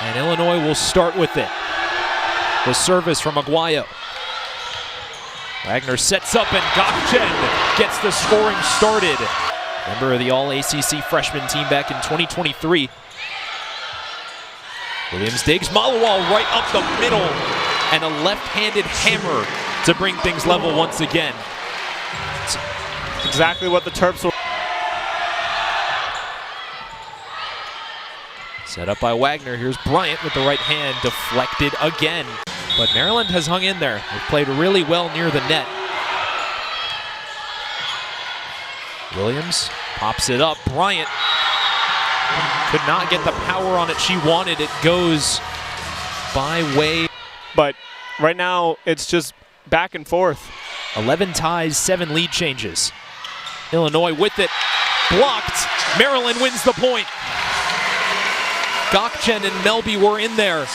And Illinois will start with it. The service from Aguayo. Wagner sets up and Gokchen gets the scoring started. Member of the All-ACC freshman team back in 2023. Williams digs Malawal right up the middle and a left-handed hammer to bring things level once again. It's exactly what the Terps were. Set up by Wagner. Here's Bryant with the right hand, deflected again. But Maryland has hung in there. They've played really well near the net. Williams pops it up. Bryant could not get the power on it she wanted. It goes by way. But right now, it's just back and forth. 11 ties, 7 lead changes. Illinois with it. Blocked. Maryland wins the point. Gokchen and Melby were in there.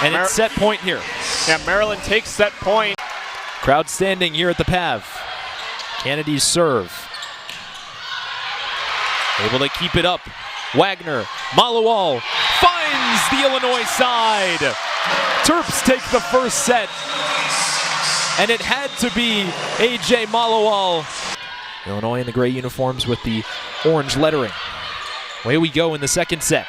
And it's set point here. Yeah, Maryland takes set point. Crowd standing here at the PAV. Kennedy's serve. Able to keep it up. Wagner, Malawal finds the Illinois side. Terps take the first set. And it had to be A.J. Malawal. Illinois in the gray uniforms with the orange lettering. Away we go in the second set.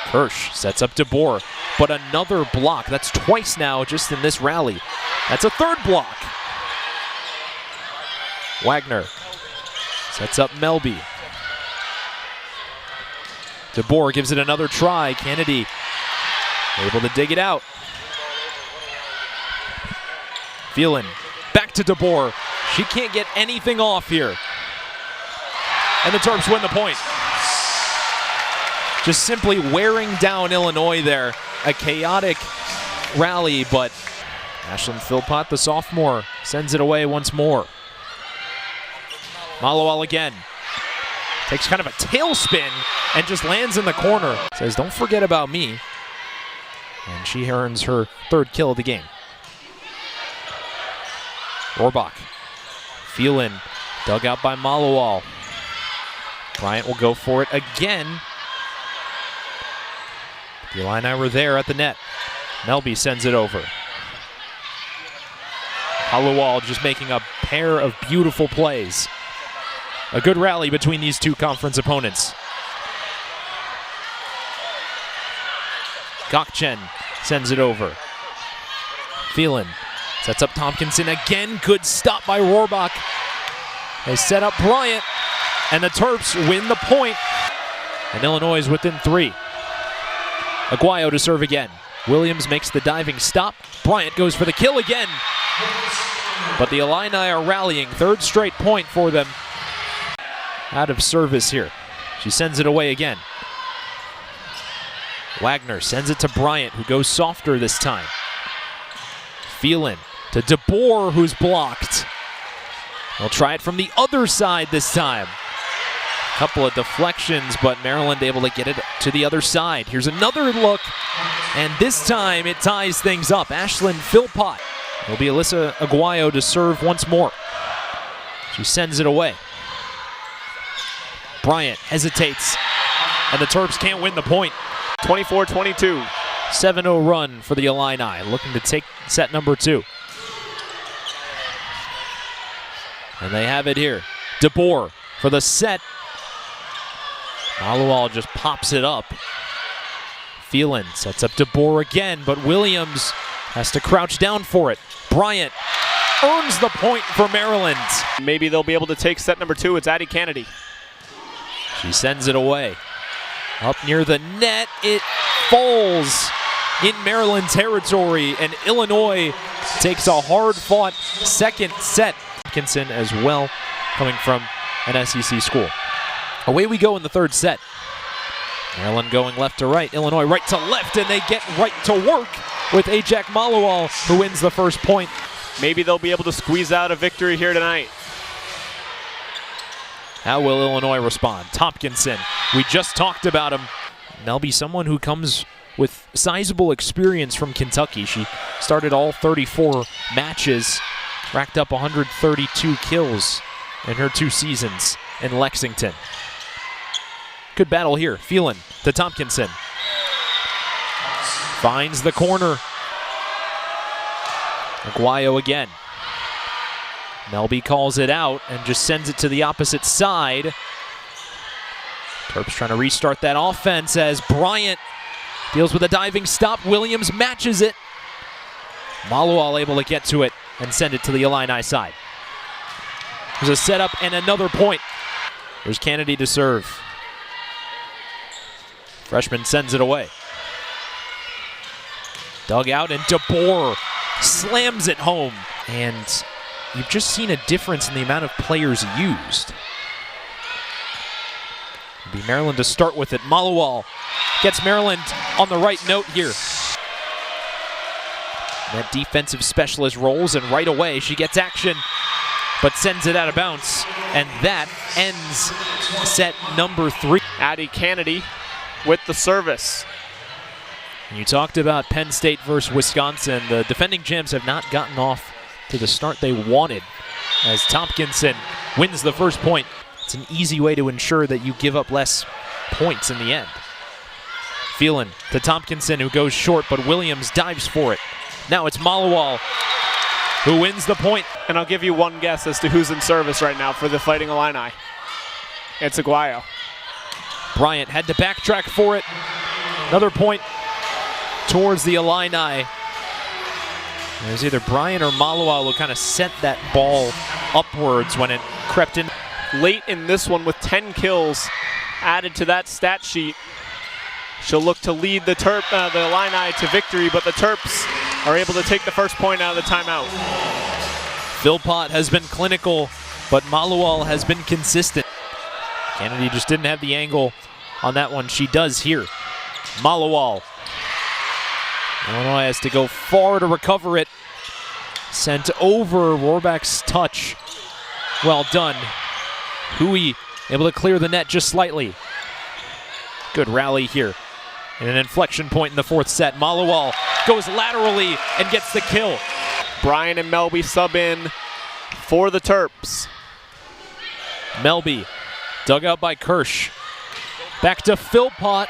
Kirsch sets up DeBoer, but another block. That's twice now just in this rally. That's a third block. Wagner sets up Melby. DeBoer gives it another try. Kennedy able to dig it out. Phelan back to DeBoer. She can't get anything off here. And the Terps win the point. Just simply wearing down Illinois there. A chaotic rally, but Ashlyn Philpott, the sophomore, sends it away once more. Malawal again. Takes kind of a tailspin and just lands in the corner. Says, don't forget about me. And she earns her third kill of the game. Rohrbach. Phelan dug out by Malawal. Bryant will go for it again. The Illini were there at the net. Melby sends it over. Malawal just making a pair of beautiful plays. A good rally between these two conference opponents. Gokchen sends it over. Phelan sets up Tompkinson again. Good stop by Rohrbach. They set up Bryant, and the Terps win the point. And Illinois is within 3. Aguayo to serve again. Williams makes the diving stop. Bryant goes for the kill again. But the Illini are rallying. Third straight point for them. Out of service here. She sends it away again. Wagner sends it to Bryant, who goes softer this time. Phelan to DeBoer, who's blocked. They'll try it from the other side this time. Couple of deflections, but Maryland able to get it to the other side. Here's another look, and this time it ties things up. Ashlyn Philpott. It'll be Alyssa Aguayo to serve once more. She sends it away. Bryant hesitates, and the Terps can't win the point. 24-22. 7-0 run for the Illini, looking to take set number 2. And they have it here. DeBoer for the set. Malawal just pops it up. Phelan sets up DeBoer again, but Williams has to crouch down for it. Bryant earns the point for Maryland. Maybe they'll be able to take set number 2. It's Addie Kennedy. She sends it away. Up near the net, it falls in Maryland territory, and Illinois takes a hard-fought second set. Atkinson as well, coming from an SEC school. Away we go in the third set. Maryland going left to right, Illinois right to left, and they get right to work with Ajak Malawal, who wins the first point. Maybe they'll be able to squeeze out a victory here tonight. How will Illinois respond? Tompkinson, we just talked about him. Melby, someone who comes with sizable experience from Kentucky. She started all 34 matches, racked up 132 kills in her 2 seasons in Lexington. Good battle here. Phelan to Tompkinson. Finds the corner. Aguayo again. Melby calls it out and just sends it to the opposite side. Terps trying to restart that offense as Bryant deals with a diving stop. Williams matches it. Malual able to get to it and send it to the Illini side. There's a setup and another point. There's Kennedy to serve. Freshman sends it away. Dug out and DeBoer slams it home. And you've just seen a difference in the amount of players used. It'll be Maryland to start with it. Malual gets Maryland on the right note here. That defensive specialist rolls, and right away she gets action, but sends it out of bounds. And that ends set number 3. Addie Kennedy with the service. You talked about Penn State versus Wisconsin. The defending champs have not gotten off to the start they wanted as Tompkinson wins the first point. It's an easy way to ensure that you give up less points in the end. Phelan to Tompkinson, who goes short, but Williams dives for it. Now it's Malual who wins the point. And I'll give you one guess as to who's in service right now for the Fighting Illini. It's Aguayo. Bryant had to backtrack for it. Another point towards the Illini. It was either Bryant or Malual who kind of sent that ball upwards when it crept in. Late in this one with 10 kills added to that stat sheet. She'll look to lead the Illini to victory, but the Terps are able to take the first point out of the timeout. Philpott has been clinical, but Malual has been consistent. Kennedy just didn't have the angle on that one. She does here. Malual. Illinois has to go far to recover it. Sent over. Rohrbach's touch. Well done. Hui able to clear the net just slightly. Good rally here. And an inflection point in the fourth set. Malual goes laterally and gets the kill. Bryant and Melby sub in for the Terps. Melby dug out by Kirsch. Back to Philpott.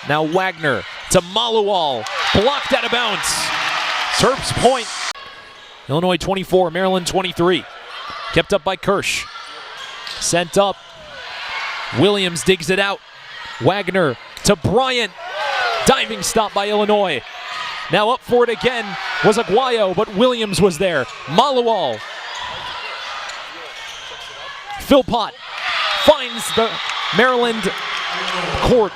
Now Wagner to Malual. Blocked out of bounds. Terps point. Illinois 24, Maryland 23. Kept up by Kirsch. Sent up. Williams digs it out. Wagner to Bryant. Diving stop by Illinois. Now up for it again was Aguayo, but Williams was there. Malual. Philpott finds the Maryland court.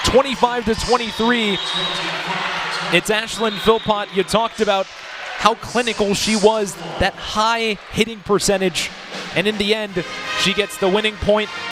25-23. It's Ashlyn Philpott. You talked about how clinical she was, that high hitting percentage. And in the end, she gets the winning point.